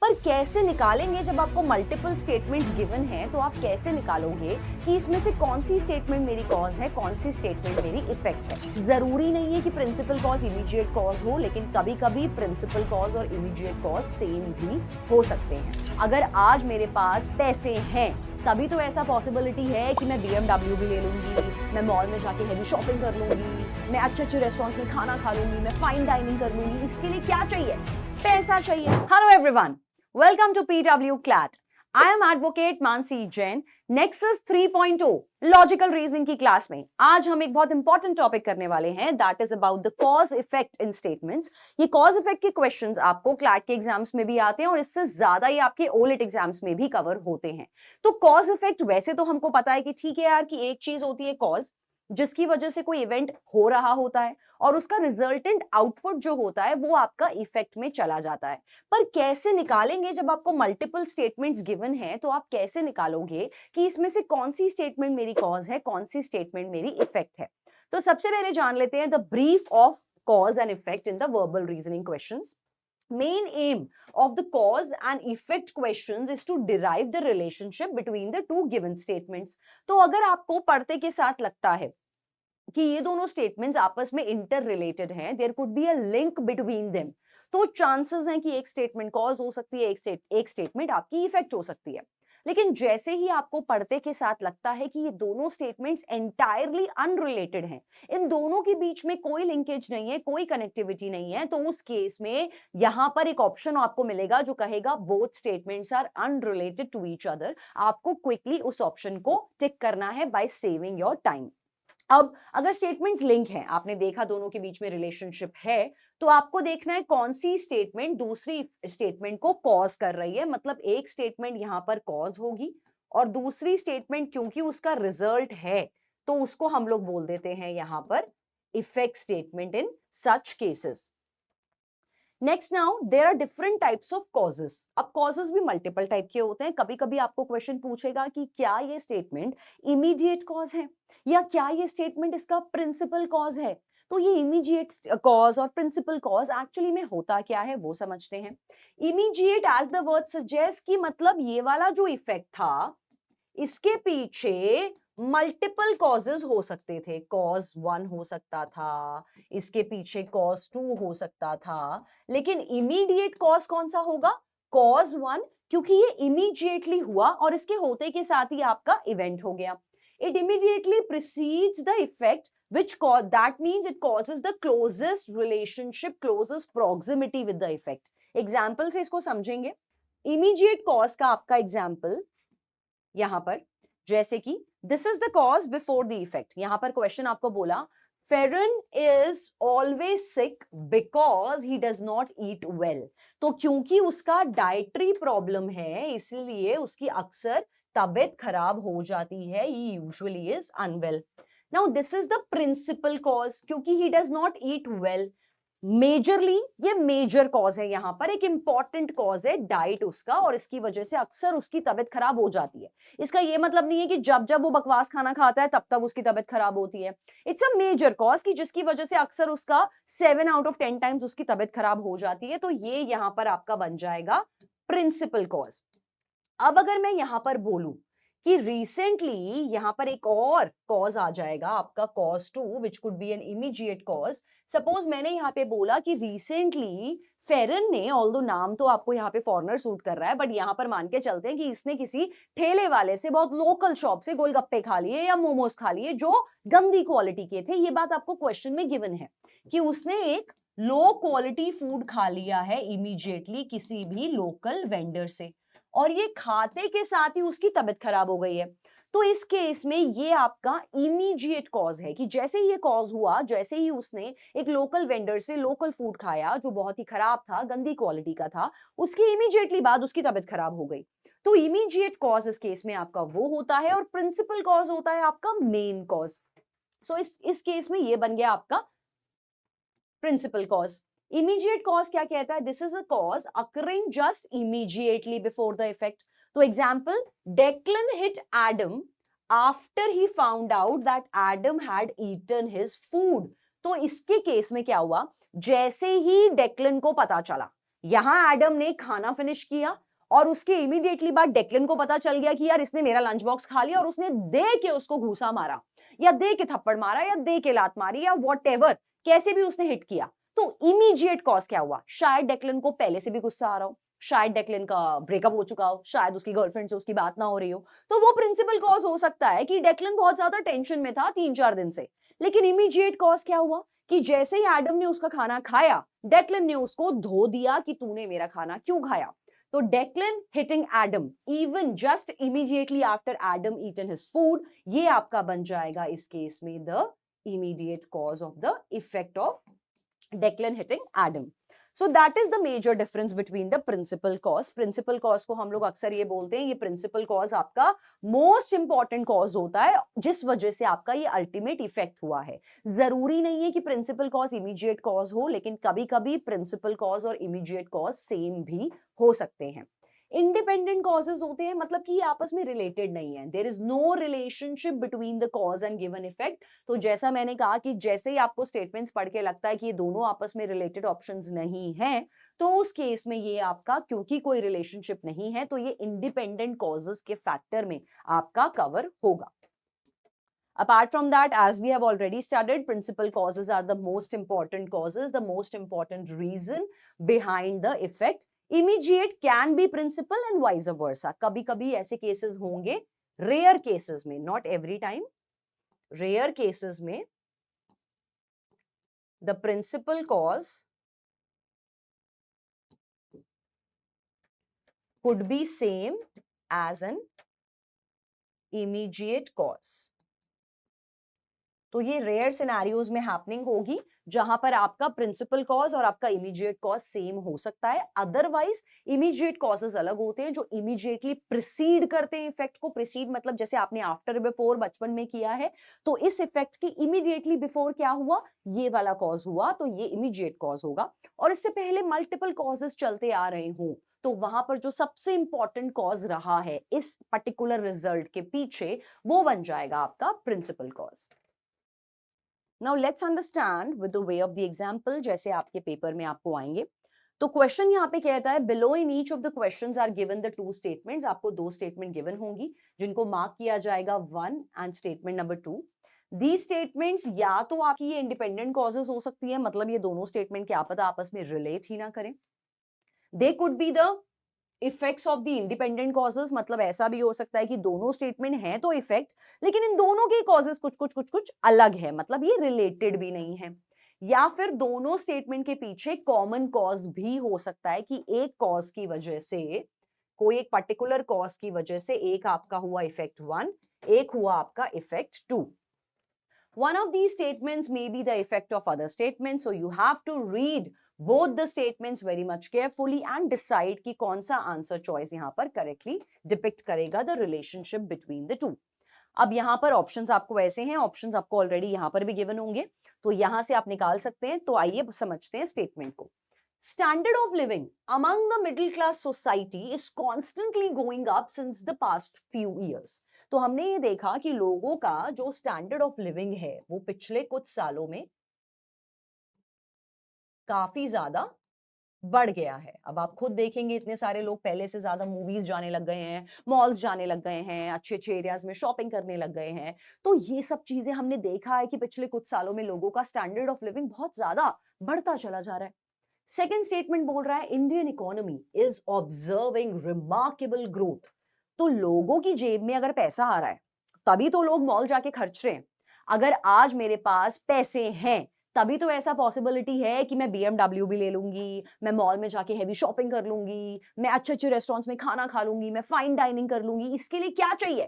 पर कैसे निकालेंगे जब आपको मल्टीपल स्टेटमेंट्स गिवन हैं, तो आप कैसे निकालोगे कि इसमें से कौन सी स्टेटमेंट मेरी कॉज है, कौन सी स्टेटमेंट मेरी इफेक्ट है। जरूरी नहीं है कि प्रिंसिपल कॉज इमीडिएट कॉज हो, लेकिन कभी कभी प्रिंसिपल कॉज और इमीडिएट कॉज सेम भी हो सकते हैं। अगर आज मेरे पास पैसे हैं तभी तो ऐसा पॉसिबिलिटी है कि मैं BMW भी ले लूंगी, मैं मॉल में जाके हेवी शॉपिंग कर लूंगी, मैं अच्छे अच्छे रेस्टोरेंट्स में खाना खा लूंगी, मैं फाइन डाइनिंग कर लूंगी। इसके लिए क्या चाहिए? पैसा चाहिए। Hello everyone, welcome to PW CLAT. I am advocate Mansi Jain. Nexus 3.0 logical reasoning की क्लास में आज हम एक बहुत इंपॉर्टेंट टॉपिक करने वाले हैं, that is about the cause effect in statements. ये कॉज इफेक्ट के क्वेश्चंस आपको क्लैट के एग्जाम्स में भी आते हैं और इससे ज्यादा ये आपके ओलेट एग्जाम्स में भी कवर होते हैं। तो कॉज इफेक्ट वैसे तो हमको पता है कि ठीक है यार, कि एक चीज होती है कॉज जिसकी वजह से कोई इवेंट हो रहा होता है और उसका रिजल्टेंट आउटपुट जो होता है वो आपका इफेक्ट में चला जाता है। पर कैसे निकालेंगे जब आपको मल्टीपल स्टेटमेंट्स गिवन है, तो आप कैसे निकालोगे कि इसमें से कौन सी स्टेटमेंट मेरी कॉज है, कौन सी स्टेटमेंट मेरी इफेक्ट है। तो सबसे पहले जान लेते हैं the brief of cause and effect in the verbal reasoning questions. Main aim of the cause and effect questions is to derive the relationship between the two given statements. तो अगर आपको पढ़ते के साथ लगता है कि ये दोनों स्टेटमेंट्स आपस में इंटर रिलेटेड हैं, there could be a link between them, तो चांसेस हैं कि एक स्टेटमेंट कॉज हो सकती है, एक स्टेटमेंट आपकी इफेक्ट हो सकती है। लेकिन जैसे ही आपको पढ़ते के साथ लगता है कि ये दोनों स्टेटमेंट्स एंटायरली अनरिलेटेड हैं, इन दोनों के बीच में कोई लिंकेज नहीं है, कोई कनेक्टिविटी नहीं है, तो उस केस में यहां पर एक ऑप्शन आपको मिलेगा जो कहेगा both statements are unrelated to each other. आपको क्विकली उस ऑप्शन को टिक करना है बाय सेविंग योर टाइम। अब अगर स्टेटमेंट्स लिंक हैं, आपने देखा दोनों के बीच में रिलेशनशिप है, तो आपको देखना है कौन सी स्टेटमेंट दूसरी स्टेटमेंट को कॉज कर रही है। मतलब एक स्टेटमेंट यहां पर कॉज होगी और दूसरी स्टेटमेंट क्योंकि उसका रिजल्ट है तो उसको हम लोग बोल देते हैं यहां पर effect statement in such cases. Next now there are different types of causes. अब कॉजेस भी मल्टीपल टाइप के होते हैं। कभी कभी आपको क्वेश्चन पूछेगा कि क्या ये स्टेटमेंट इमीडिएट कॉज है या क्या ये स्टेटमेंट इसका प्रिंसिपल कॉज है। तो ये इमीडिएट कॉज और प्रिंसिपल कॉज एक्चुअली में होता क्या है वो समझते हैं। Immediate as the word suggest की मतलब ये वाला जो इफेक्ट था इसके पीछे मल्टीपल कॉजेज हो सकते थे। कॉज 1 हो सकता था, इसके पीछे कॉज 2 हो सकता था, लेकिन इमीडिएट कॉज कौन सा होगा? कॉज 1, क्योंकि ये इमीडिएटली हुआ और इसके होते के साथ ही आपका इवेंट हो गया। It immediately precedes the effect which cause, that means it causes the closest relationship, closest proximity with the effect. Example से इसको समझेंगे। इमीडिएट कॉज का आपका एग्जाम्पल यहां पर जैसे कि this is the cause before the effect. यहां पर क्वेश्चन आपको बोला Ferran is always sick because he does not eat well. तो क्योंकि उसका डाइटरी प्रॉब्लम है इसलिए उसकी अक्सर तबीयत खराब हो जाती है, he usually is unwell. Now this is the principal cause, क्योंकि he does not eat well. Majorly ये मेजर कॉज है, यहां पर एक इंपॉर्टेंट कॉज है डाइट उसका, और इसकी वजह से अक्सर उसकी तबीयत खराब हो जाती है। इसका ये मतलब नहीं है कि जब जब वो बकवास खाना खाता है तब तब उसकी तबीयत खराब होती है। इट्स अ मेजर कॉज कि जिसकी वजह से अक्सर उसका 7 आउट ऑफ 10 टाइम्स उसकी तबीयत खराब हो जाती है। तो ये यहां पर आपका बन जाएगा प्रिंसिपल कॉज। अब अगर मैं यहां पर बोलूं कि रिसेंटली, यहां पर एक और कॉज आ जाएगा आपका cause 2 which could be an immediate cause. Suppose मैंने यहाँ पे बोला कि रिसेंटली फेरन ने, ऑल्दो नाम तो आपको यहाँ पे फॉरनर सूट कर रहा है, बट यहाँ पर मान के चलते हैं कि इसने किसी ठेले वाले से, बहुत लोकल शॉप से गोलगप्पे खा लिए या मोमोज खा लिए जो गंदी क्वालिटी के थे। ये बात आपको क्वेश्चन में गिवन है कि उसने एक लो क्वालिटी फूड खा लिया है इमीडिएटली किसी भी लोकल वेंडर से, और ये खाते के साथ ही उसकी तबीयत खराब हो गई है। तो इस केस में ये आपका इमीडिएट कॉज है कि जैसे ही ये कॉज हुआ, जैसे ही उसने एक लोकल वेंडर से लोकल फूड खाया जो बहुत ही खराब था, गंदी क्वालिटी का था, उसके इमीडिएटली बाद उसकी तबीयत खराब हो गई। तो इमीडिएट कॉज इस केस में आपका वो होता है और प्रिंसिपल कॉज होता है आपका मेन कॉज। सो इस केस में ये बन गया आपका प्रिंसिपल कॉज। इमीडिएट कॉज क्या कहता है? This is a cause occurring just immediately before the effect. तो example, Declan hit Adam after he found out that Adam had eaten his food. तो इसके केस में क्या हुआ? जैसे ही डेक्लन को पता चला यहां एडम ने खाना फिनिश किया और उसके इमीडिएटली बाद डेक्लन को पता चल गया कि यार इसने मेरा लंच बॉक्स खा लिया, और उसने दे के उसको घूसा मारा या दे के थप्पड़ मारा या दे के लात मारी या व्हाटएवर, कैसे भी उसने हिट किया। तो इमीडिएट कॉज क्या हुआ? शायद डेक्लन को पहले से भी गुस्सा आ रहा हो, शायद डेक्लन का ब्रेकअप हो चुका हो, शायद उसकी गर्लफ्रेंड से उसकी बात ना हो रही हो। तो वो प्रिंसिपल कॉज हो सकता है कि डेक्लन बहुत ज्यादा टेंशन में था 3-4 दिन से। लेकिन इमीडिएट कॉज क्या हुआ कि जैसे ही एडम ने उसका खाना खाया, डेक्लन ने उसको धो दिया कि तूने मेरा खाना क्यों खाया। तो Declan hitting Adam even just immediately after Adam eaten his food, ये आपका बन जाएगा इस केस में the immediate cause of the effect of Declan hitting Adam. So that is the major difference between the principal cause. Principal cause को हम लोग अक्सर ये बोलते हैं, ये प्रिंसिपल कॉज आपका मोस्ट इंपॉर्टेंट कॉज होता है जिस वजह से आपका ये अल्टीमेट इफेक्ट हुआ है। जरूरी नहीं है कि प्रिंसिपल कॉज इमीडिएट कॉज हो, लेकिन कभी कभी प्रिंसिपल कॉज और इमीडिएट कॉज सेम भी हो सकते हैं। इंडिपेंडेंट कॉजेज होते हैं, मतलब कि ये आपस में रिलेटेड नहीं है, there is no relationship between the cause and given effect. तो जैसा मैंने कहा कि जैसे ही आपको स्टेटमेंट्स पढ़ के लगता है कि ये दोनों आपस में रिलेटेड ऑप्शंस नहीं हैं, तो उस केस में ये आपका क्योंकि कोई रिलेशनशिप नहीं है तो ये इंडिपेंडेंट कॉजेज के फैक्टर में आपका कवर होगा। Apart from that, as we have already studied, principal causes are the most important causes, the most important reason behind the effect. Immediate can be principal and vice versa. कभी कभी ऐसे cases होंगे, rare cases में, not every time, rare cases में the principal cause could be same as an immediate cause. तो ये rare scenarios में happening होगी जहां पर आपका प्रिंसिपल कॉज और आपका इमीडिएट कॉज सेम हो सकता है। अदरवाइज इमीडिएट कॉजेज अलग होते हैं जो इमीडिएटली प्रिसीड करते हैं इफेक्ट को। प्रिसीड मतलब जैसे आपने आफ्टर बिफोर बचपन में किया है, तो इस इफेक्ट की इमीडिएटली बिफोर क्या हुआ, ये वाला कॉज हुआ, तो ये इमीडिएट कॉज होगा। और इससे पहले मल्टीपल कॉजेज चलते आ रहे हों तो वहां पर जो सबसे इंपॉर्टेंट कॉज रहा है इस पर्टिकुलर रिजल्ट के पीछे, वो बन जाएगा आपका principal cause. Now let's understand with the way of the example, जैसे आपके पेपर में आपको आएंगे। तो क्वेश्चन यहाँ पे कहता है below in each of the questions are given the two statements। आपको दो स्टेटमेंट गिवन होंगी जिनको मार्क किया जाएगा 1 and statement number 2। These statements या तो आपकी ये इंडिपेंडेंट कॉजेज हो सकती है, मतलब ये दोनों स्टेटमेंट क्या पता आपस में रिलेट ही ना करें। They could be the effects of the independent causes, मतलब ऐसा भी हो सकता है कि दोनों स्टेटमेंट हैं तो इफेक्ट, लेकिन इन दोनों के कॉजेज कुछ अलग है, मतलब ये रिलेटेड भी नहीं है। या फिर दोनों स्टेटमेंट के पीछे कॉमन कॉज भी हो सकता है कि एक कॉज की वजह से, कोई एक पर्टिकुलर कॉज की वजह से एक आपका हुआ इफेक्ट 1, एक हुआ आपका effect 2। One of these statements may be the effect of other statements, so you have to read both the statements very much carefully and decide कि कौन सा आंसर चॉइस यहाँ पर करेक्टली डिपिक्ट करेगा the relationship between the two. अब यहाँ पर options आपको ऐसे हैं, ऑप्शंस आपको ऑलरेडी यहाँ पर भी गिवन होंगे, तो यहाँ से आप निकाल सकते हैं। तो आइए समझते हैं स्टेटमेंट को। Standard of living among the middle class society is constantly going up since the past few years। तो हमने ये देखा कि लोगों का जो स्टैंडर्ड ऑफ लिविंग है वो पिछले कुछ सालों में काफी ज्यादा बढ़ गया है। अब आप खुद देखेंगे इतने सारे लोग पहले से ज्यादा मूवीज जाने लग गए हैं, मॉल्स जाने लग गए हैं, अच्छे अच्छे एरियाज में शॉपिंग करने लग गए हैं। तो ये सब चीजें हमने देखा है कि पिछले कुछ सालों में लोगों का स्टैंडर्ड ऑफ लिविंग बहुत ज्यादा बढ़ता चला जा रहा है। सेकेंड स्टेटमेंट बोल रहा है Indian economy is observing remarkable growth. तो लोगों की जेब में अगर पैसा आ रहा है तभी तो लोग मॉल जाके खर्च रहे हैं। अगर आज मेरे पास पैसे हैं तभी तो ऐसा पॉसिबिलिटी है कि मैं BMW भी ले लूंगी, मैं मॉल में जाके हेवी शॉपिंग कर लूंगी, मैं अच्छे अच्छे रेस्टोरेंट्स में खाना खा लूंगी, मैं फाइन डाइनिंग कर लूंगी। इसके लिए क्या चाहिए?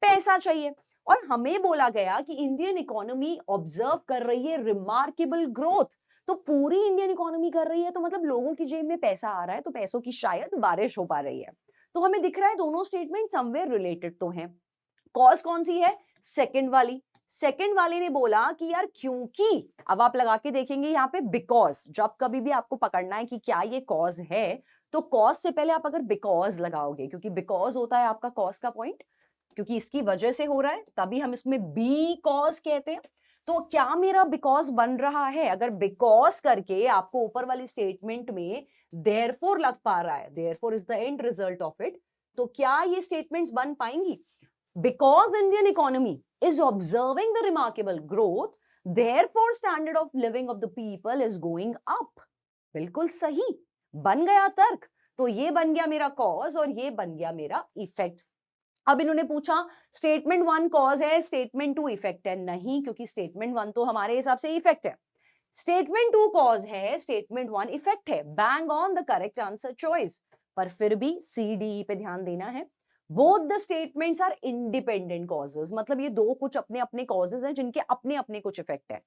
पैसा चाहिए। और हमें बोला गया कि इंडियन इकोनॉमी ऑब्जर्व कर रही है रिमार्केबल ग्रोथ। तो पूरी इंडियन इकोनॉमी कर रही है तो मतलब लोगों की जेब में पैसा आ रहा है, तो पैसों की शायद बारिश हो पा रही है। तो हमें दिख रहा है दोनों स्टेटमेंट समवेयर रिलेटेड तो हैं। कॉज कौन सी है? सेकंड वाली। सेकंड वाले ने बोला कि यार क्योंकि, अब आप लगा के देखेंगे यहाँ पे बिकॉज, जब कभी भी आपको पकड़ना है कि क्या ये कॉज है तो कॉज से पहले आप अगर बिकॉज लगाओगे, क्योंकि बिकॉज होता है आपका कॉज का पॉइंट, क्योंकि इसकी वजह से हो रहा है, तभी हम इसमें बी कॉज कहते हैं। तो क्या मेरा बिकॉज बन रहा है? अगर बिकॉज करके आपको ऊपर वाली स्टेटमेंट में देयरफॉर लग पा रहा है, therefore is the end result of it, तो क्या ये स्टेटमेंट्स बन पाएंगी? Because Indian economy is observing the remarkable growth, therefore standard of living of the people is going up. बिल्कुल सही, बन गया तर्क। तो ये बन गया मेरा कॉज और ये बन गया मेरा इफेक्ट। अब इन्होंने पूछा स्टेटमेंट 1 कॉज है, स्टेटमेंट 2 इफेक्ट है। नहीं, क्योंकि स्टेटमेंट 1 तो हमारे हिसाब से इफेक्ट है, स्टेटमेंट 2 कॉज है, स्टेटमेंट 1 इफेक्ट है। Bang on the correct answer choice. पर फिर भी सी डी पे ध्यान देना है। Both the statements are independent causes, मतलब ये दो कुछ अपने अपने कॉजेज हैं जिनके अपने अपने कुछ इफेक्ट है।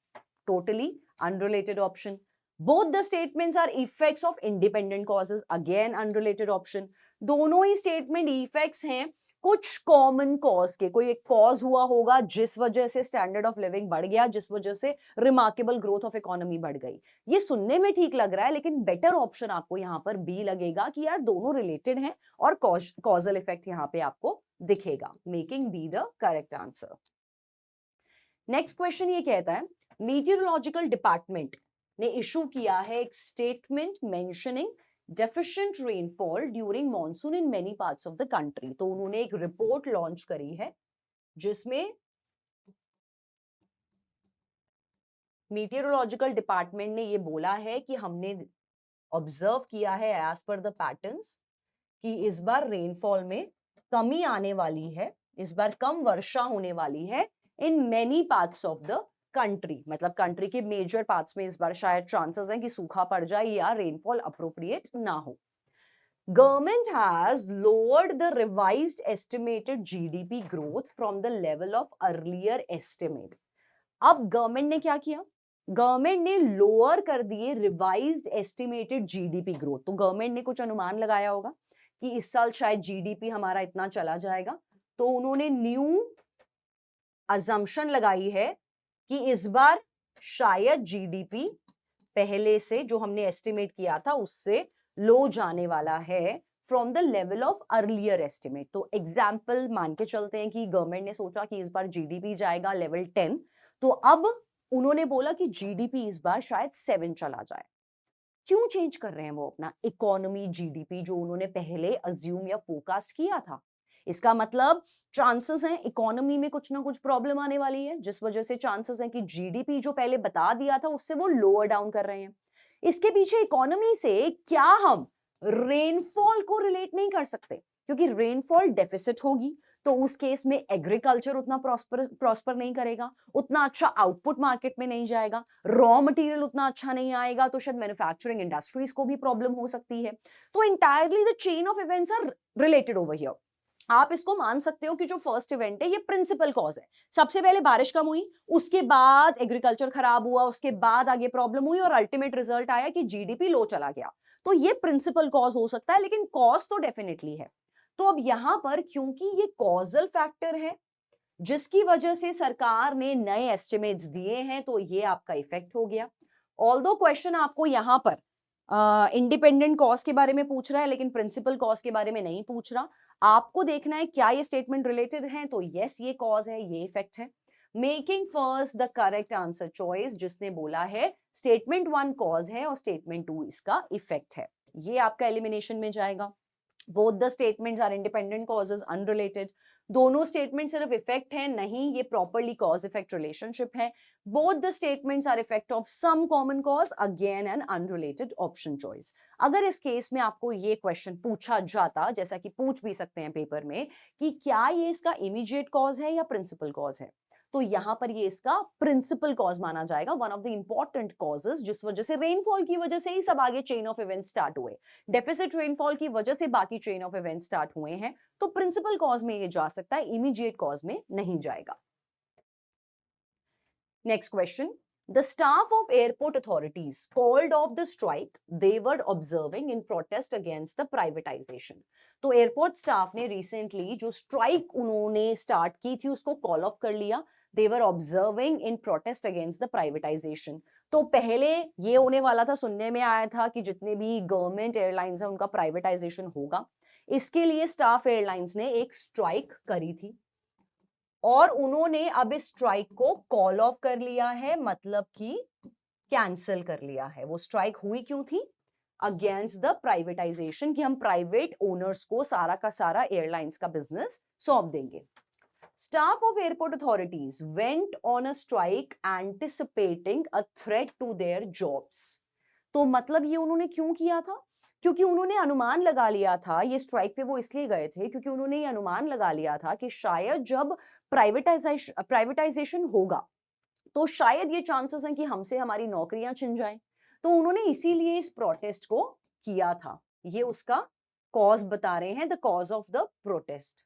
Totally unrelated option. Both the statements are effects of independent causes, again unrelated option. दोनों ही स्टेटमेंट इफेक्ट्स हैं कुछ कॉमन कॉज के। कोई एक कॉज हुआ होगा जिस वजह से स्टैंडर्ड ऑफ लिविंग बढ़ गया, जिस वजह से रिमार्केबल ग्रोथ ऑफ इकोनॉमी बढ़ गई। ये सुनने में ठीक लग रहा है, लेकिन बेटर ऑप्शन आपको यहाँ पर बी लगेगा कि यार दोनों रिलेटेड हैं और कॉजल इफेक्ट यहाँ पे आपको दिखेगा, making B the correct answer. Next question ये कहता है मीटियोरोलॉजिकल डिपार्टमेंट ने इशू किया है एक statement mentioning deficient rainfall during monsoon in many parts of the country. तो उन्होंने एक रिपोर्ट लॉन्च करी है जिसमें मीटियोरोलॉजिकल डिपार्टमेंट ने ये बोला है कि हमने ऑब्जर्व किया है एज पर द पैटर्न्स कि इस बार रेनफॉल में कमी आने वाली है, इस बार कम वर्षा होने वाली है in many parts of the country. मतलब कंट्री के मेजर पार्ट्स में इस बार शायद चांसेस हैं कि सूखा पड़ जाए या रेनफॉल अप्रोप्रिएट ना हो। Government has lowered the revised estimated GDP growth from the level of earlier estimate. अब गवर्नमेंट ने क्या किया? गवर्नमेंट ने लोअर कर दिए रिवाइज्ड एस्टिमेटेड जीडीपी ग्रोथ। तो गवर्नमेंट ने कुछ अनुमान लगाया होगा कि इस साल शायद जीडीपी हमारा इतना चला जाएगा, तो उन्होंने न्यू अजम्पशन लगाई है कि इस बार शायद जीडीपी पहले से जो हमने एस्टिमेट किया था उससे लो जाने वाला है from the level of earlier estimate. तो एग्जाम्पल मान के चलते हैं कि गवर्नमेंट ने सोचा कि इस बार जीडीपी जाएगा लेवल 10, तो अब उन्होंने बोला कि जीडीपी इस बार शायद 7 चला जाए। क्यों चेंज कर रहे हैं वो अपना इकोनॉमी जीडीपी जो उन्होंने पहले अज्यूम या फोरकास्ट किया था? इसका मतलब चांसेस हैं इकोनॉमी में कुछ ना कुछ प्रॉब्लम आने वाली है, जिस वजह से चांसेस हैं कि जीडीपी जो पहले बता दिया था उससे वो लोअर डाउन कर रहे हैं। इसके पीछे इकोनॉमी से क्या हम रेनफॉल को रिलेट नहीं कर सकते? क्योंकि रेनफॉल डेफिसिट होगी तो उस केस में एग्रीकल्चर उतना प्रॉस्पर नहीं करेगा, उतना अच्छा आउटपुट मार्केट में नहीं जाएगा, रॉ मटेरियल उतना अच्छा नहीं आएगा, तो शायद मैन्युफैक्चरिंग इंडस्ट्रीज को भी प्रॉब्लम हो सकती है। तो entirely the chain of events are related over here. आप इसको मान सकते हो कि जो फर्स्ट इवेंट है ये प्रिंसिपल कॉज है। सबसे पहले बारिश कम हुई, उसके बाद एग्रीकल्चर खराब हुआ, उसके बाद आगे प्रॉब्लम हुई और अल्टीमेट रिजल्ट आया कि जीडीपी लो चला गया। तो ये प्रिंसिपल कॉज हो सकता है, लेकिन कॉज तो डेफिनेटली है। तो अब यहां पर क्योंकि ये कॉजल फैक्टर है जिसकी वजह से सरकार ने नए एस्टिमेट्स दिए हैं, तो ये आपका इफेक्ट हो गया। ऑल्दो क्वेश्चन आपको यहां पर इंडिपेंडेंट कॉज के बारे में पूछ रहा है लेकिन प्रिंसिपल कॉज के बारे में नहीं पूछ रहा। आपको देखना है क्या ये स्टेटमेंट रिलेटेड है, तो यस ये कॉज है, ये इफेक्ट है। Making first the correct answer choice, जिसने बोला है स्टेटमेंट 1 कॉज है और स्टेटमेंट 2 इसका इफेक्ट है, ये आपका एलिमिनेशन में जाएगा। Both the statements are independent causes unrelated. दोनों स्टेटमेंट सिर्फ इफेक्ट है नहीं, ये प्रॉपर्ली कॉज इफेक्ट रिलेशनशिप है। Both the statements are effect of some common cause, again an unrelated option choice. अगर इस केस में आपको ये क्वेश्चन पूछा जाता, जैसा कि पूछ भी सकते हैं पेपर में, कि क्या ये इसका इमीडिएट कॉज है या प्रिंसिपल कॉज है, तो यहां पर ये इसका प्रिंसिपल कॉज माना जाएगा, one of the important causes, जिस वजह से रेनफॉल की वजह से ही सब आगे चेन ऑफ इवेंट स्टार्ट हुए, डेफिसिट रेनफॉल की वजह से बाकी चेन ऑफ इवेंट स्टार्ट हुए हैं। तो प्रिंसिपल कॉज में ये जा सकता है, इमीडिएट कॉज में नहीं जाएगा। Next question, the staff of airport authorities called off the strike they were observing in protest against the privatization। तो एयरपोर्ट स्टाफ ने रिसेंटली जो स्ट्राइक उन्होंने स्टार्ट की थी उसको कॉल ऑफ कर लिया। they were observing in protest against the privatization। तो पहले ये होने वाला था, सुनने में आया था कि जितने भी गवर्नमेंट एयरलाइंस हैं उनका प्राइवेटाइजेशन होगा। इसके लिए स्टाफ एयरलाइंस ने एक स्ट्राइक करी थी। और उन्होंने अब इस स्ट्राइक को कॉल ऑफ कर लिया है, मतलब कि कैंसिल कर लिया है। वो स्ट्राइक हुई क्यों थी? अगेंस्ट द प्राइवेटाइजेशन, कि हम प्राइवेट ओनर्स को सारा का सारा एयरलाइंस का बिजनेस सौंप देंगे। Staff of airport authorities went on a strike anticipating a threat to their jobs. तो मतलब ये उन्होंने क्यों किया था? क्योंकि उन्होंने अनुमान लगा लिया था, ये स्ट्राइक पे वो इसलिए गए थे क्योंकि उन्होंने ये अनुमान लगा लिया था कि शायद जब प्राइवेटाइजेशन होगा तो शायद ये चांसेस हैं कि हमसे हमारी नौकरियां छिन जाएं। तो उन्होंने इसीलिए इस प्रोटेस्ट को किया था। ये उसका कॉज बता रहे हैं, the cause of the protest.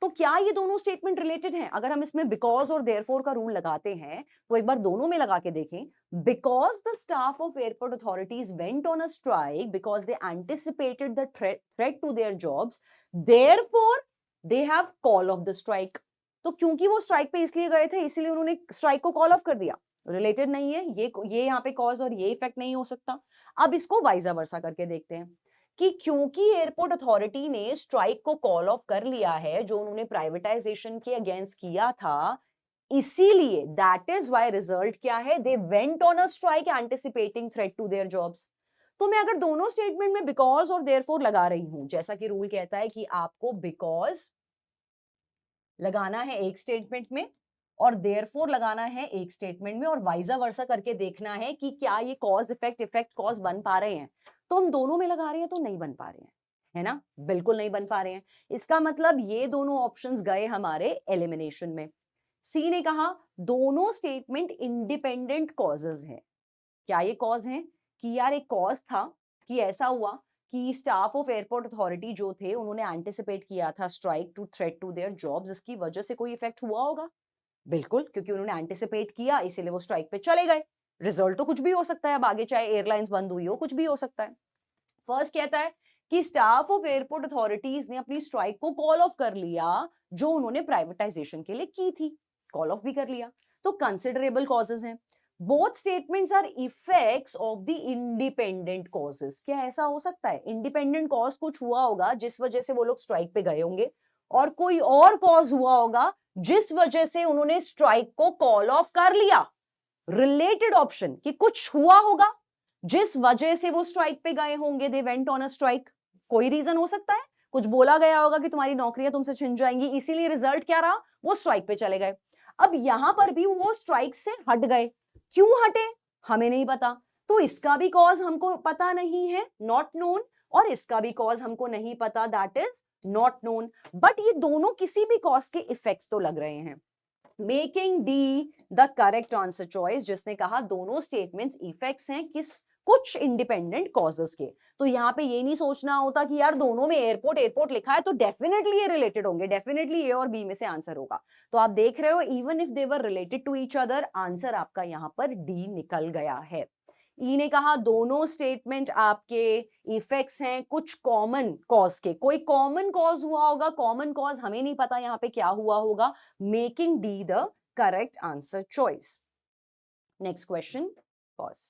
तो क्या ये दोनों स्टेटमेंट रिलेटेड हैं? अगर हम इसमें बिकॉज और देयरफॉर का रूल लगाते हैं तो एक बार दोनों में लगा के देखें। Because the staff of airport authorities went on a strike because they anticipated the threat to their jobs, therefore they have call off the strike. तो क्योंकि वो स्ट्राइक पे इसलिए गए थे, इसीलिए उन्होंने स्ट्राइक को कॉल ऑफ कर दिया। रिलेटेड नहीं है ये यहाँ पे कॉज और ये इफेक्ट नहीं हो सकता। अब इसको वाइजा वर्सा करके देखते हैं कि क्योंकि एयरपोर्ट अथॉरिटी ने स्ट्राइक को कॉल ऑफ कर लिया है जो उन्होंने प्राइवेटाइजेशन के अगेंस्ट किया था, इसीलिए दैट इज व्हाई रिजल्ट क्या है? They went on a strike anticipating threat to their jobs. तो मैं अगर दोनों स्टेटमेंट में बिकॉज और देयरफॉर लगा रही हूं, जैसा कि रूल कहता है कि आपको बिकॉज लगाना है एक स्टेटमेंट में और देयरफॉर लगाना है एक स्टेटमेंट में, और वाइजा वर्सा करके देखना है कि क्या ये कॉज इफेक्ट इफेक्ट कॉज बन पा रहे हैं। तो हम दोनों में लगा रहे हैं तो नहीं बन पा रहे हैं, है ना? बिल्कुल नहीं बन पा रहे हैं। इसका मतलब ये दोनों ऑप्शंस गए हमारे एलिमिनेशन में। सी ने कहा दोनों स्टेटमेंट इंडिपेंडेंट कॉजेज हैं। क्या ये कॉज है कि यार एक कॉज था कि ऐसा हुआ कि स्टाफ ऑफ एयरपोर्ट अथॉरिटी जो थे उन्होंने एंटिसिपेट किया था strike to threat to their jobs, इसकी वजह से कोई इफेक्ट हुआ होगा? बिल्कुल, क्योंकि उन्होंने एंटिसिपेट किया इसीलिए वो स्ट्राइक पे चले गए। रिजल्ट तो कुछ भी हो सकता है, अब आगे चाहे एयरलाइंस बंद हुई हो, कुछ भी हो सकता है। फर्स्ट कहता है कि स्टाफ ऑफ एयरपोर्ट अथॉरिटीज ने अपनी स्ट्राइक को कॉल ऑफ कर लिया जो उन्होंने प्राइवेटाइजेशन के लिए की थी, कॉल ऑफ भी कर लिया। तो कंसिडरेबल कॉजेज हैं। Both statements are effects of the independent causes. क्या ऐसा हो सकता है इंडिपेंडेंट कॉज कुछ हुआ होगा जिस वजह से वो लोग स्ट्राइक पे गए होंगे, और कोई और कॉज हुआ होगा जिस वजह से उन्होंने स्ट्राइक को कॉल ऑफ कर लिया? रिलेटेड ऑप्शन कि कुछ हुआ होगा जिस वजह से वो स्ट्राइक पे गए होंगे, दे वेंट ऑन अ स्ट्राइक। कोई रीजन हो सकता है, कुछ बोला गया होगा कि तुम्हारी नौकरियां तुमसे छिन जाएंगी, इसीलिए रिजल्ट क्या रहा? वो स्ट्राइक पे चले गए। अब यहां पर भी वो स्ट्राइक से हट गए, क्यों हटे हमें नहीं पता, तो इसका भी कॉज हमको पता नहीं है, नॉट नोन, और इसका भी कॉज हमको नहीं पता, that is not known. But ये दोनों किसी भी कॉज के इफेक्ट्स तो लग रहे हैं। Making D the correct answer choice, जिसने कहा दोनों स्टेटमेंट्स इफेक्ट्स हैं किस कुछ इंडिपेंडेंट कॉजेस के। तो यहाँ पे ये नहीं सोचना होता कि यार दोनों में एयरपोर्ट एयरपोर्ट लिखा है तो डेफिनेटली ये रिलेटेड होंगे, डेफिनेटली ए और बी में से आंसर होगा। तो आप देख रहे हो even if they were related to each other, answer आपका यहाँ पर डी निकल गया है। ई ने कहा दोनों स्टेटमेंट आपके इफेक्ट्स हैं कुछ कॉमन कॉज के, कोई कॉमन कॉज हुआ होगा, कॉमन कॉज हमें नहीं पता यहाँ पे क्या हुआ होगा, making D the correct answer choice. Next question, pause.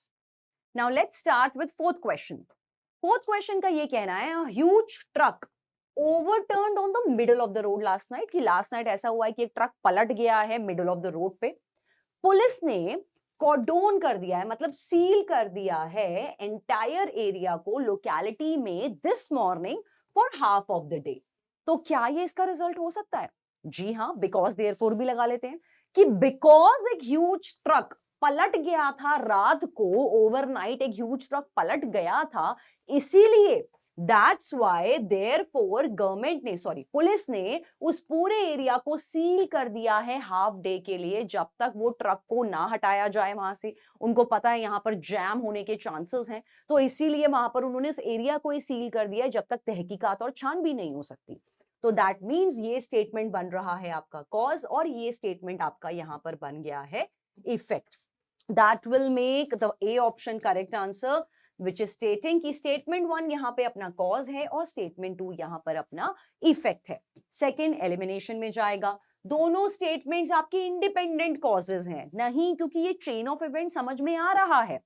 Now let's start with fourth question. Fourth question का ये कहना है huge truck ओवरटर्न्ड on the middle of the road last night, कि लास्ट नाइट ऐसा हुआ है कि एक ट्रक पलट गया है मिडल ऑफ द रोड पे। पुलिस ने कॉर्डोन कर दिया है, मतलब सील कर दिया है एंटायर एरिया को लोकेलिटी में this morning for half of the day. तो क्या ये इसका रिजल्ट हो सकता है? जी हाँ, बिकॉज देयरफॉर भी लगा लेते हैं कि बिकॉज एक ह्यूज ट्रक पलट गया था रात को, ओवरनाइट एक ह्यूज ट्रक पलट गया था, इसीलिए दैट्स वाई देयरफॉर गवर्नमेंट ने पुलिस ने उस पूरे एरिया को सील कर दिया है हाफ डे के लिए, जब तक वो ट्रक को ना हटाया जाए वहां से। उनको पता है यहाँ पर जैम होने के चांसेस हैं, तो इसीलिए वहां पर उन्होंने इस एरिया को ही सील कर दिया है जब तक तहकीकात और छानबीन नहीं हो सकती। तो दैट मीन्स ये स्टेटमेंट बन रहा है आपका कॉज और ये स्टेटमेंट आपका यहाँ पर बन गया है effect. That will make the A option correct answer, which is stating कि स्टेटमेंट 1 यहां पे अपना कॉज है और स्टेटमेंट 2 यहां पर अपना इफेक्ट है। सेकंड एलिमिनेशन में जाएगा। दोनों स्टेटमेंट्स आपकी इंडिपेंडेंट कॉजेज हैं नहीं, क्योंकि ये चेन ऑफ इवेंट समझ में आ रहा है।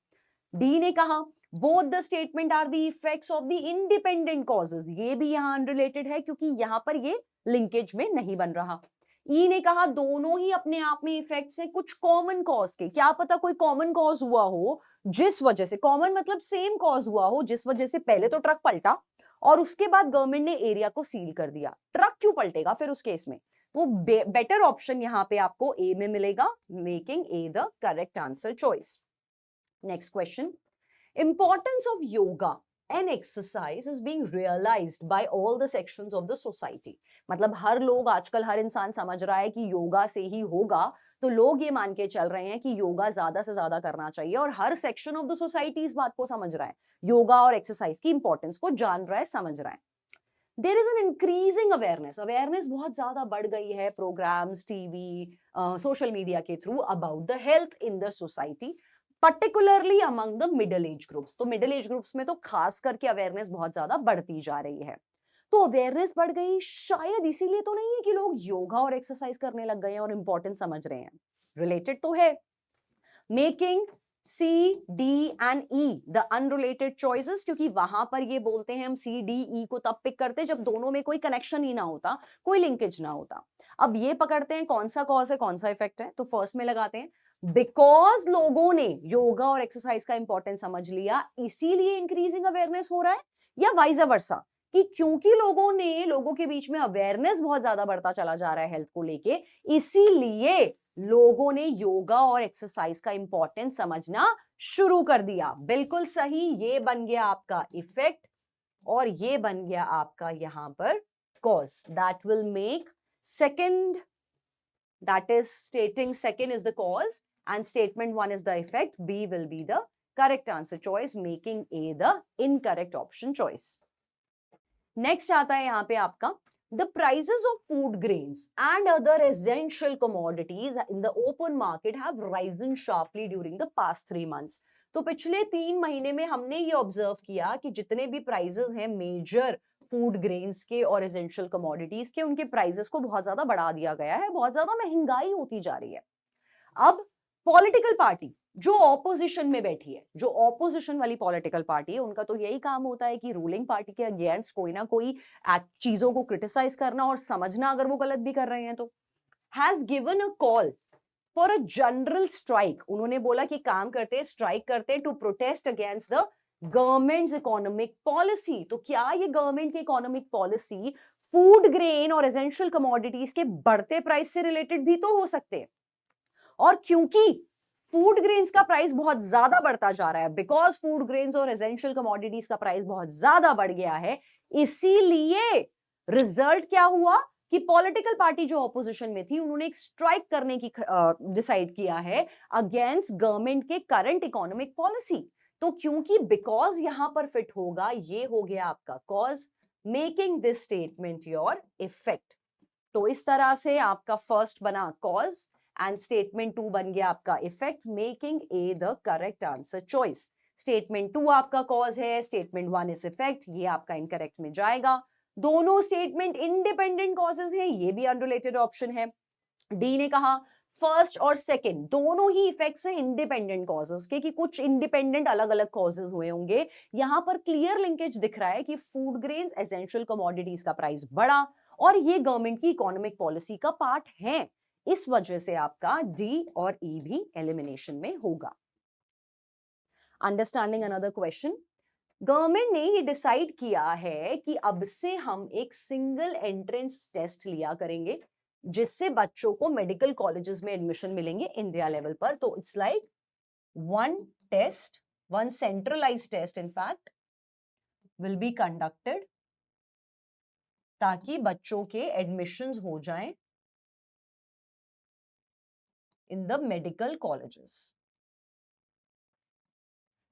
डी ने कहा both the statement are the effects of the independent causes, ये भी यहां अनरिलेटेड है क्योंकि यहां पर ये लिंकेज में नहीं बन रहा। ई ने कहा दोनों ही अपने आप में इफेक्ट्स हैं कुछ कॉमन कॉज के, क्या पता कोई कॉमन कॉज हुआ हो जिस वजह से, कॉमन मतलब सेम कॉज हुआ हो जिस वजह से पहले तो ट्रक पलटा और उसके बाद गवर्नमेंट ने एरिया को सील कर दिया। ट्रक क्यों पलटेगा फिर उस केस में? वो बेटर ऑप्शन यहां पे आपको ए में मिलेगा, making A the correct answer choice. Next question, importance of yoga and exercise is being realised by all the sections of the society. मतलब हर लोग आजकल, हर इंसान समझ रहा है कि योगा से ही होगा, तो लोग ये मान के चल रहे हैं कि योगा ज्यादा से ज्यादा करना चाहिए और हर सेक्शन ऑफ द सोसाइटी इस बात को समझ रहा है, योगा और एक्सरसाइज की इंपॉर्टेंस को जान रहा है, समझ रहा है। There is an increasing awareness, awareness बहुत ज्यादा बढ़ गई है प्रोग्राम्स, टीवी, सोशल मीडिया के through about the health in the society, particularly among the middle age groups. तो मिडिल एज ग्रुप्स में तो खास करके अवेयरनेस बहुत ज्यादा बढ़ती जा रही है। तो अवेयरनेस बढ़ गई शायद इसीलिए तो नहीं है कि लोग योगा और एक्सरसाइज करने लग गए हैं और इंपॉर्टेंस समझ रहे हैं, रिलेटेड तो है। Making C D and E the unrelated choices, क्योंकि वहां पर ये बोलते हैं हम सी डी ई को तब पिक करते जब दोनों में कोई कनेक्शन ही ना होता, कोई लिंकेज ना होता। अब ये पकड़ते हैं कौन सा कॉज है कौन सा इफेक्ट है, तो फर्स्ट में लगाते हैं बिकॉज लोगों ने योगा और एक्सरसाइज का इंपॉर्टेंस समझ लिया इसीलिए इंक्रीजिंग अवेयरनेस हो रहा है, या वाइस वर्सा कि क्योंकि लोगों के बीच में अवेयरनेस बहुत ज्यादा बढ़ता चला जा रहा है हेल्थ को लेके, इसीलिए लोगों ने योगा और एक्सरसाइज का इंपॉर्टेंस समझना शुरू कर दिया। बिल्कुल सही, ये बन गया आपका इफेक्ट और ये बन गया आपका यहां पर cause. That will make second, that is stating second is the cause and statement 1 is the effect, B will be the correct answer choice, making A the incorrect option choice. Next आता है यहाँ पे आपका the prices of food grains and other essential commodities in the open market have risen sharply during the past 3 months. तो पिछले 3 महीने में हमने ये ऑब्जर्व किया कि जितने भी प्राइजेस हैं मेजर फूड ग्रेन्स के और एसेंशियल कमोडिटीज के, उनके प्राइसेस को बहुत ज्यादा बढ़ा दिया गया है, बहुत ज्यादा महंगाई होती जा रही है। अब पॉलिटिकल पार्टी जो ऑपोजिशन में बैठी है, जो ऑपोजिशन वाली पॉलिटिकल पार्टी है, उनका तो यही काम होता है कि रूलिंग पार्टी के अगेंस्ट कोई ना कोई चीजों को क्रिटिसाइज करना और समझना अगर वो गलत भी कर रहे हैं तो, has given a call for a general strike. उन्होंने बोला कि काम करते हैं, स्ट्राइक करते हैं to protest against the government's economic policy. तो क्या ये गवर्नमेंट की इकोनॉमिक पॉलिसी फूड ग्रेन और एसेंशियल कमोडिटीज के बढ़ते प्राइस से रिलेटेड भी तो हो सकते हैं, और क्योंकि फूड ग्रेन्स का प्राइस बहुत ज्यादा बढ़ता जा रहा है, बिकॉज फूड ग्रेन्स और एसेंशियल कमोडिटीज का प्राइस बहुत ज्यादा बढ़ गया है, इसीलिए रिजल्ट क्या हुआ कि पॉलिटिकल पार्टी जो ऑपोजिशन में थी उन्होंने एक स्ट्राइक करने की डिसाइड किया है अगेंस्ट गवर्नमेंट के करंट इकोनॉमिक पॉलिसी। तो क्योंकि बिकॉज यहां पर फिट होगा, ये हो गया आपका cause, making this statement your effect. तो इस तरह से आपका फर्स्ट बना कॉज एंड स्टेटमेंट 2 बन गया आपका effect, making A the correct answer choice. Statement 2 आपका कॉज है, स्टेटमेंट 1 इज इफेक्ट, ये आपका इनकरेक्ट में जाएगा। दोनों स्टेटमेंट इंडिपेंडेंट कॉजेज हैं, ये भी अनरिलेटेड ऑप्शन है। डी ने कहा फर्स्ट और सेकंड दोनों ही इफेक्ट्स हैं इंडिपेंडेंट कॉजेस के, कि कुछ इंडिपेंडेंट अलग अलग कॉजेज हुए होंगे। यहां पर क्लियर लिंकेज दिख रहा है कि फूड ग्रेन्स एसेंशियल कमोडिटीज का प्राइस बढ़ा और ये गवर्नमेंट की इकोनॉमिक पॉलिसी का पार्ट है, इस वजह से आपका डी और ई भी एलिमिनेशन में होगा। अंडरस्टैंडिंग अनदर क्वेश्चन, गवर्नमेंट ने ये डिसाइड किया है कि अब से हम एक सिंगल एंट्रेंस टेस्ट लिया करेंगे जिससे बच्चों को मेडिकल कॉलेजेस में एडमिशन मिलेंगे इंडिया लेवल पर। तो it's like one test, one centralised test in fact will be conducted ताकि बच्चों के एडमिशंस हो जाएं in the medical colleges.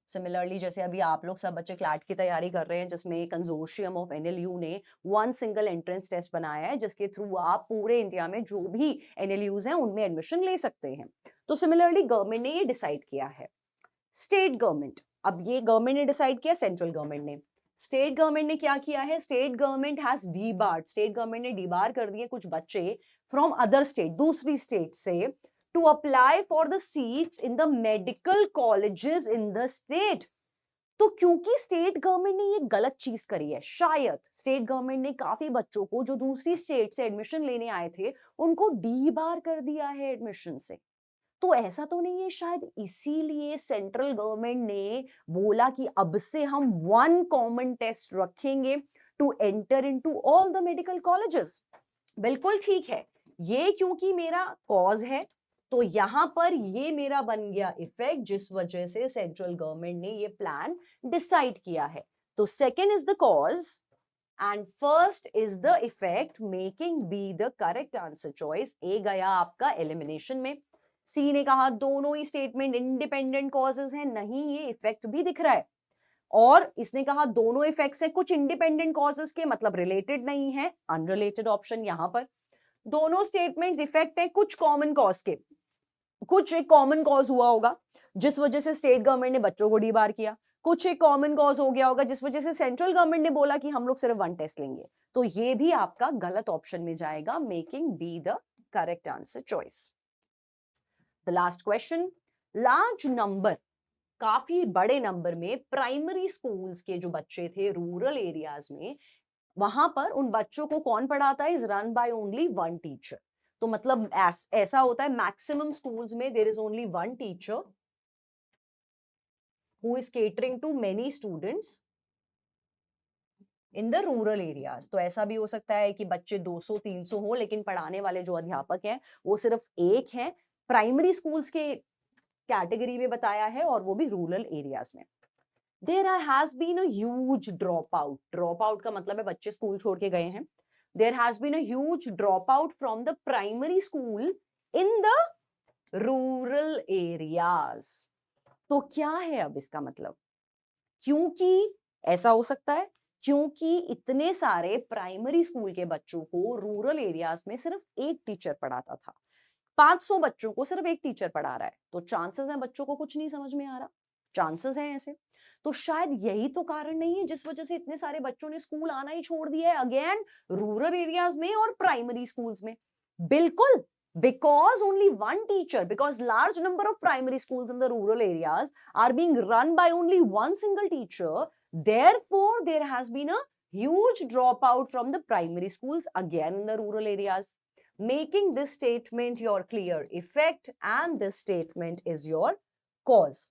Similarly जैसे अभी आप लोग सब बच्चे क्लैट की तैयारी कर रहे हैं जिसमें कंसोर्शियम ऑफ एनएलयू ने वन सिंगल एंट्रेंस टेस्ट बनाया है जिसके थ्रू आप पूरे इंडिया में जो भी एनएलयूज हैं उनमें एडमिशन ले सकते हैं। तो सिमिलरली गवर्नमेंट ने ये डिसाइड किया है। स्टेट गवर्नमेंट, अब ये गवर्नमेंट ने डिसाइड किया, सेंट्रल गवर्नमेंट ने, स्टेट गवर्नमेंट ने क्या किया है, state government has debarred, state government ने डीबार कर दिए कुछ बच्चे फ्रॉम अदर स्टेट, दूसरी स्टेट से to apply for the seats in the medical colleges in the state. तो क्योंकि स्टेट गवर्नमेंट ने ये गलत चीज करी है, शायद स्टेट गवर्नमेंट ने काफी बच्चों को जो दूसरी स्टेट से एडमिशन लेने आए थे उनको डी बार कर दिया है एडमिशन से। तो ऐसा तो नहीं है, शायद इसीलिए सेंट्रल गवर्नमेंट ने बोला कि अब से हम वन कॉमन टेस्ट रखेंगे to enter into all the medical colleges. बिल्कुल ठीक है, ये क्योंकि मेरा कॉज है तो यहां पर ये मेरा बन गया इफेक्ट, जिस वजह से सेंट्रल गवर्नमेंट ने ये प्लान डिसाइड किया है। तो second is the cause and first is the effect, making B the correct answer choice. ए गया आपका एलिमिनेशन में। सी ने कहा दोनों ही स्टेटमेंट इंडिपेंडेंट कॉजेज हैं, नहीं ये इफेक्ट भी दिख रहा है। और इसने कहा दोनों इफेक्ट्स हैं कुछ इंडिपेंडेंट कॉजेज के, मतलब रिलेटेड नहीं है, अनरिलेटेड ऑप्शन यहां पर। दोनों स्टेटमेंट्स इफेक्ट है कुछ कॉमन कॉज के, कुछ एक कॉमन कॉज हुआ होगा जिस वजह से स्टेट गवर्नमेंट ने बच्चों को डीबार किया, कुछ एक कॉमन कॉज हो गया होगा जिस वजह से सेंट्रल गवर्नमेंट ने बोला कि हम लोग सिर्फ वन टेस्ट लेंगे। तो ये भी आपका गलत ऑप्शन में जाएगा, making B the correct answer choice. The last question, large number, काफी बड़े नंबर में प्राइमरी स्कूल्स के जो बच्चे थे रूरल एरियाज में, वहां पर उन बच्चों को कौन पढ़ाता है, is run by only one teacher. तो मतलब ऐसा होता है मैक्सिमम स्कूल्स में there is only one teacher who is catering to many students in the rural areas. तो ऐसा भी हो सकता है कि बच्चे 200-300 हो लेकिन पढ़ाने वाले जो अध्यापक हैं वो सिर्फ एक हैं, प्राइमरी स्कूल्स के कैटेगरी में बताया है और वो भी रूरल एरियाज में। There has been a huge dropout. Dropout का मतलब है बच्चे स्कूल छोड़ के गए हैं। There has been a huge dropout from the primary school in the rural areas. तो क्या है अब इसका मतलब? क्योंकि ऐसा हो सकता है क्योंकि इतने सारे प्राइमरी स्कूल के बच्चों को रूरल एरियाज में सिर्फ एक टीचर पढ़ाता था, 500 बच्चों को सिर्फ एक टीचर पढ़ा रहा है, तो चांसेस हैं बच्चों को कुछ नहीं समझ में आ रहा, चांसेस हैं ऐसे। तो शायद यही तो कारण नहीं है जिस वजह से इतने सारे बच्चों ने स्कूल आना ही छोड़ दिया है, अगेन रूरल एरियाज में और प्राइमरी स्कूल्स में। बिल्कुल, because only one teacher, because large number of primary schools in the rural areas are being run by only one single teacher, therefore there has been a huge dropout from the primary schools again in the rural areas, making this statement your clear effect and this statement is your cause.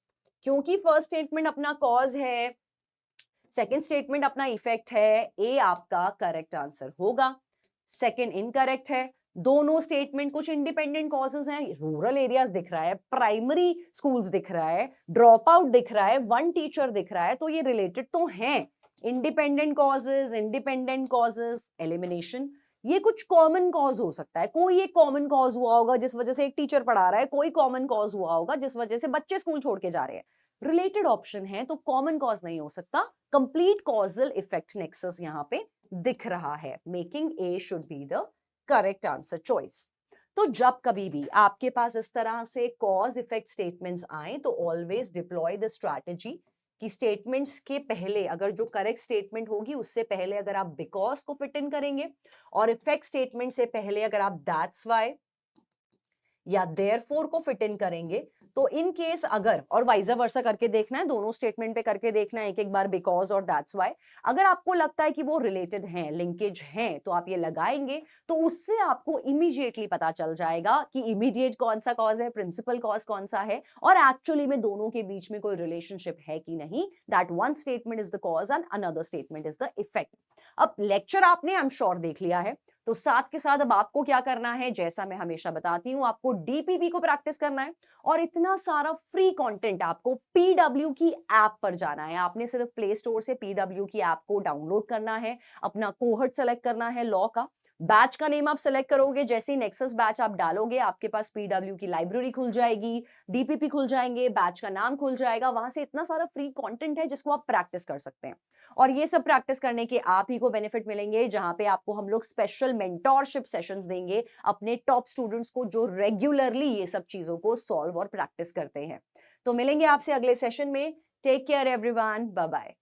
क्योंकि first statement अपना cause है, second statement अपना effect है, ए आपका correct answer होगा। Second incorrect है, दोनों statement कुछ इंडिपेंडेंट कॉजेज हैं, रूरल एरियाज दिख रहा है, प्राइमरी स्कूल्स दिख रहा है, ड्रॉप आउट दिख रहा है, वन टीचर दिख रहा है, तो ये रिलेटेड तो हैं। इंडिपेंडेंट कॉजेज, एलिमिनेशन, ये कुछ कॉमन कॉज हो सकता है, कोई एक कॉमन कॉज हुआ होगा जिस वजह से एक टीचर पढ़ा रहा है, कोई कॉमन कॉज हुआ होगा जिस वजह से बच्चे स्कूल छोड़ के जा रहे हैं। रिलेटेड ऑप्शन है तो कॉमन कॉज नहीं हो सकता, कंप्लीट कॉजल इफेक्ट नेक्सस यहाँ पे दिख रहा है, making a should be the correct answer choice. तो जब कभी भी आपके पास इस तरह से कॉज इफेक्ट स्टेटमेंट्स आए तो ऑलवेज डिप्लॉय द स्ट्रैटेजी कि स्टेटमेंट्स के पहले अगर जो करेक्ट स्टेटमेंट होगी उससे पहले अगर आप बिकॉज को फिट इन करेंगे और इफेक्ट स्टेटमेंट से पहले अगर आप दैट्स व्हाई या देयरफॉर को फिट इन करेंगे तो इन केस अगर, और वाइज वर्सा करके देखना है, दोनों स्टेटमेंट पे करके देखना है एक एक बार बिकॉज और दैट्स व्हाई, अगर आपको लगता है कि वो रिलेटेड हैं, लिंकेज हैं, तो आप ये लगाएंगे तो उससे आपको इमीडिएटली पता चल जाएगा कि इमीडिएट कौन सा कॉज है, प्रिंसिपल कॉज कौन सा है और एक्चुअली में दोनों के बीच में कोई रिलेशनशिप है कि नहीं, that one statement is the cause and another statement is the effect. अब लेक्चर आपने आई एम श्योर देख लिया है, तो साथ के साथ अब आपको क्या करना है, जैसा मैं हमेशा बताती हूं, आपको डीपीपी को प्रैक्टिस करना है और इतना सारा फ्री कंटेंट आपको पीडब्ल्यू की ऐप पर जाना है। आपने सिर्फ प्ले स्टोर से पीडब्ल्यू की ऐप को डाउनलोड करना है, अपना कोहर्ट सेलेक्ट करना है लॉ का, बैच का नेम आप सेलेक्ट करोगे, जैसे ही नेक्सस बैच आप डालोगे आपके पास पीडब्ल्यू की लाइब्रेरी खुल जाएगी, डीपीपी खुल जाएंगे, बैच का नाम खुल जाएगा, वहां से इतना सारा फ्री कंटेंट है जिसको आप प्रैक्टिस कर सकते हैं। और ये सब प्रैक्टिस करने के आप ही को बेनिफिट मिलेंगे जहां पे आपको हम लोग स्पेशल मेंटोरशिप सेशंस देंगे अपने टॉप स्टूडेंट्स को जो रेगुलरली ये सब चीजों को सॉल्व और प्रैक्टिस करते हैं। तो मिलेंगे आपसे अगले सेशन में। Take care everyone, bye bye.